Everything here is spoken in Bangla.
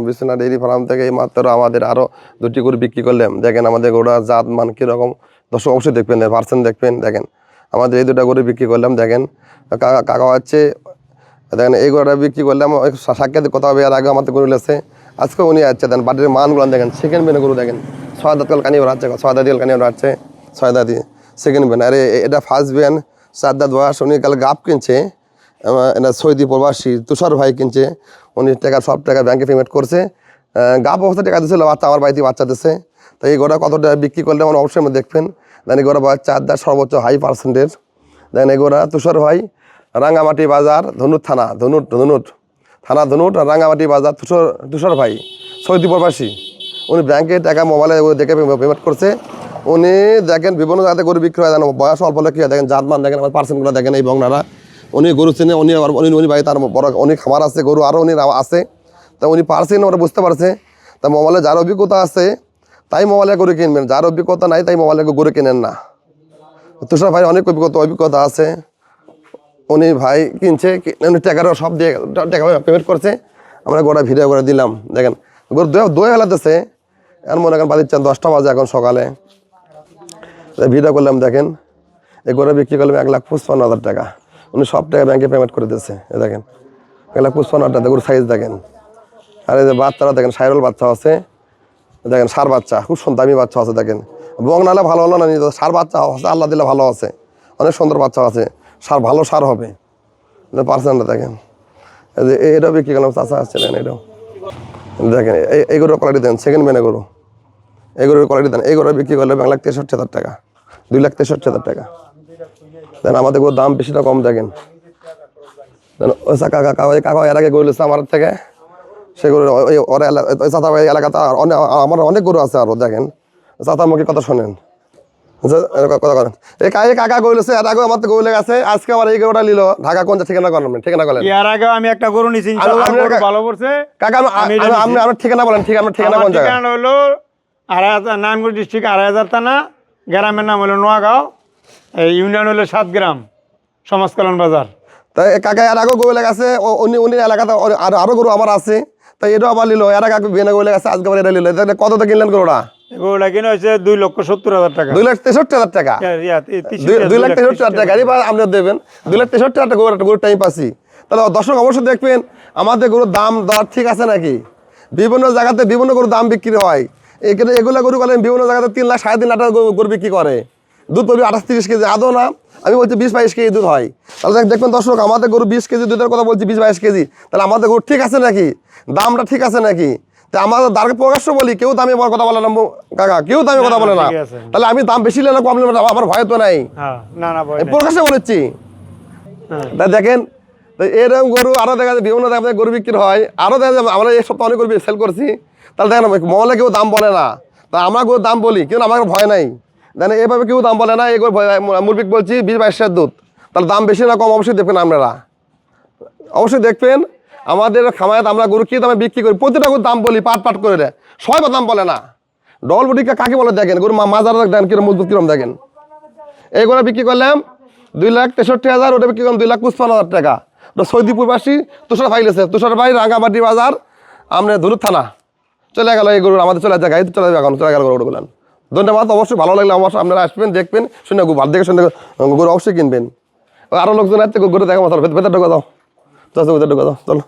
বিশ্বনাথ ডেইরি ফার্ম থেকে এই মাত্র আমাদের আরও 2টি গরু বিক্রি করলাম। দেখেন আমাদের গরুটা জাত মান কীরকম, দর্শক অবশ্যই দেখবেন, পার্সেন্ট দেখবেন। দেখেন আমাদের এই 2টা গরু বিক্রি করলাম। দেখেন কাকা হচ্ছে, দেখেন এই গরুটা বিক্রি করলাম, সাক্ষাৎ কথা হবে। এর আগে আমাদের গরু লেছে, আজকে উনি আসছে। দেন বাড়ির মানগুলো দেখেন, সেকেন্ড বেনে গরু দেখেন, 6 দাঁত কাল কানি ওড়াচ্ছে, 6 দাঁত কানি ওড়াচ্ছে, 6 দাঁতি সেকেন্ড বেন। আরে এটা ফার্স্ট বেন, 4 দাঁত বয়স। উনি কাল গাপ কিনছে, এটা সৌদি প্রবাসী তুষার ভাই কিনছে। উনি টাকা সব টাকা ব্যাংকে পেমেন্ট করছে, গাপ অবস্থা টাকা দিয়েছিল, বাচ্চা আমার বাড়িতে বাচ্চা দিচ্ছে। তো এই গোটা কত টাকা বিক্রি করলে আমার অবশ্যই দেখবেন। দেন এই গোটা বয়স 4 দাঁত, সর্বোচ্চ হাই পার্সেন্টেজ। দেন এই গোটা তুষার ভাই, রাঙ্গামাটি বাজার, ধনুট থানা, ধনুট থানা, রাঙ্গামাটি বাজার, তুষার ভাই সৌদি প্রবাসী। উনি ব্যাংকে টাকা মোবাইলে দেখে পেমেন্ট করছে। উনি দেখেন বিভিন্ন জায়গাতে গরু বিক্রি হয়, বয়স অল্প হলে কী হয় দেখেন, জাতমান দেখেন, আমার পার্সেন্টগুলো দেখেন। এই বংনারা উনি গরু চেনে, উনি ভাই তার বড় অনেক খামার আছে, গরু আরও উনি আছে। তা উনি পারছেন, ওরা বুঝতে পারছে। তা মোবাইলে যার অভিজ্ঞতা আছে তাই মোবাইলে গরু কিনবেন, যার অভিজ্ঞতা নাই তাই মোবাইলে গরু কিনেন না। তুষার ভাই অনেক অভিজ্ঞতা আছে। উনি ভাই কিনছে, উনি টাকারও সব দিয়ে টাকা পেমেন্ট করছে। আমরা গোটা ভিডিও করে দিলাম। দেখেন গরু দই হেলাতেছে, এখন মনে করেন বাড়ির 10টা বাজে এখন সকালে, ভিডিও করলাম। দেখেন এই গরু বিক্রি করলাম 1,55,000 টাকা। উনি সব টাকা ব্যাংকে পেমেন্ট করে দিচ্ছে। দেখেন 1,55,000 টাকা গরুর সাইজ দেখেন। আর এই যে বাচ্চারা দেখেন, সাইরল বাচ্চা আছে, দেখেন সার বাচ্চা, খুব সুন্দর দামি বাচ্চা আছে। দেখেন বং নাহলে ভালো হলো না, সার বাচ্চা আছে, আল্লাহ দিলে ভালো আছে, অনেক সুন্দর বাচ্চা আছে, সার ভালো সার হবে। পার্সেন্টটা দেখেন, এটাও বিক্রি করলাম, চাষা আসছিলেন। এটাও দেখেন, এই গরুর কোয়ালিটি দেন, সেকেন্ড মেনে গরু, এই গরুর কোয়ালিটি দেন। এই গরু বিক্রি করলে 1,63,000 টাকা, 2,63,000 টাকা। দেন আমাদের গরুর দাম বেশিটা কম। দেখেন কাকা এর আগে গরু লেছে আমার থেকে, সে গরু চাচা ভাই এলাকাতে আমার অনেক গরু আছে আরও। দেখেন চাচার মুখে কথা শোনেন, কথা করেন। এই কাকা গরু লেছে, এর আগে আমার তো গরু লেগে আছে, আজকে আমার এই গরুটা নিল। ঢাকা কোন ঠিকানা করেন, ঠিকানা করেন। এর আগে আমি একটা গরু নিয়েছি, ভালো করছে কাকা। আপনার ঠিকানা বলেন, ঠিকানা কোন জায়গা? ঠিকানা হলো নারায়ণগঞ্জ ডিস্ট্রিক্ট 2,500 থানা, গ্রামের নাম হলো নোয়াগাঁও, ইউনিয়ন হলো 7 গ্রাম, সমাজ কল্যাণ বাজার। তাই কাকা এর আগেও গরু লেগে আছে, উনি এলাকাতে আরো গরু আমার আছে, তাই এটাও আবার নিল। এর আগে বেনে গরু লেগে আছে, আজকে আবার এটা নিল। কততে কিনলেন গরুটা? গরুটা কিনে হয়েছে 2,70,000 টাকা। 2,63,000 টাকা, 2,63,000 টাকা। এবার আপনি দেবেন 2,63,000 টাকা গরুর টাইম পাচ্ছি। তাহলে দর্শক অবশ্যই দেখবেন আমাদের গরুর দাম দর ঠিক আছে নাকি। বিভিন্ন জায়গাতে বিভিন্ন গরুর দাম বিক্রি হয়, এগুলো গরু বলেন বিভিন্ন জায়গাতে 3 লাখ 3.5 লাখ টাকা গরু বিক্রি করে। দুধ পাবি 28-30 কেজি, আদৌ না, আমি বলছি 20-22 কেজি দুধ হয়। তাহলে দেখবেন দর্শক, আমাদের গরু 20 কেজি দুধের কথা বলছি, 20-22 কেজি। তাহলে আমাদের গরু ঠিক আছে নাকি, দামটা ঠিক আছে নাকি? তা আমাদের দাঁড়কে প্রকাশ্য বলি, কেউ দামে কথা বলে না কাকা, কেউ দামে কথা বলে না। তাহলে আমি দাম বেশি নিলে কম নিলে আমার ভয় তো নাই, প্রকাশ্যে বলেছি। তাই দেখেন এরকম গরু আরও দেখা যায়, বিভিন্ন জায়গায় গরু বিক্রি হয়, আরও দেখা যায়। আমরা এই সপ্তাহে অনেক গরু সেল করছি। তাহলে দেখেন মহলে কেউ দাম বলে না, তা আমরা গরুর দাম বলি, কিন্তু আমার ভয় নাই। দেখেন এভাবে কেউ দাম বলে না। এই মুরগি বলছি 20-22 দুধ, তাহলে দাম বেশি না কম অবশ্যই দেখবেন আপনারা, অবশ্যই দেখবেন। আমাদের খামারে আমরা গরু কী দামে বিক্রি করি, প্রতিটা গরুর দাম বলি পাট করে দেয়, সবাই দাম বলে না। ডবল বডিকা কাকে বলে দেখেন, গরু মাজার দেখেন কিরম মজবুত কিরম দেখেন। এই গরু বিক্রি করলাম 2,63,000, ওটা বিক্রি করলাম 2,55,000 টাকা। ওটা সৌদি প্রবাসী তুষার ভাই লেছে, তুষার ভাই, রাঙ্গামাটি বাজার, আমরা ধনুট থানা। চলে গেল এই গরু, আমাদের চলে যায়, গাড়িতে চলে যাবে এখন, চলে গেল গরু বলেন। ধন্যবাদ। অবশ্যই ভালো লাগলে অবশ্যই আপনারা আসবেন, দেখবেন, শুনে ভালো দেখে শুনে গরু অবশ্যই কিনবেন। আরও লোকজন আছে, গরু দেখা মতো ভেতর ঢোকা দাও, ভেতর ঢোকা দাও, চলো।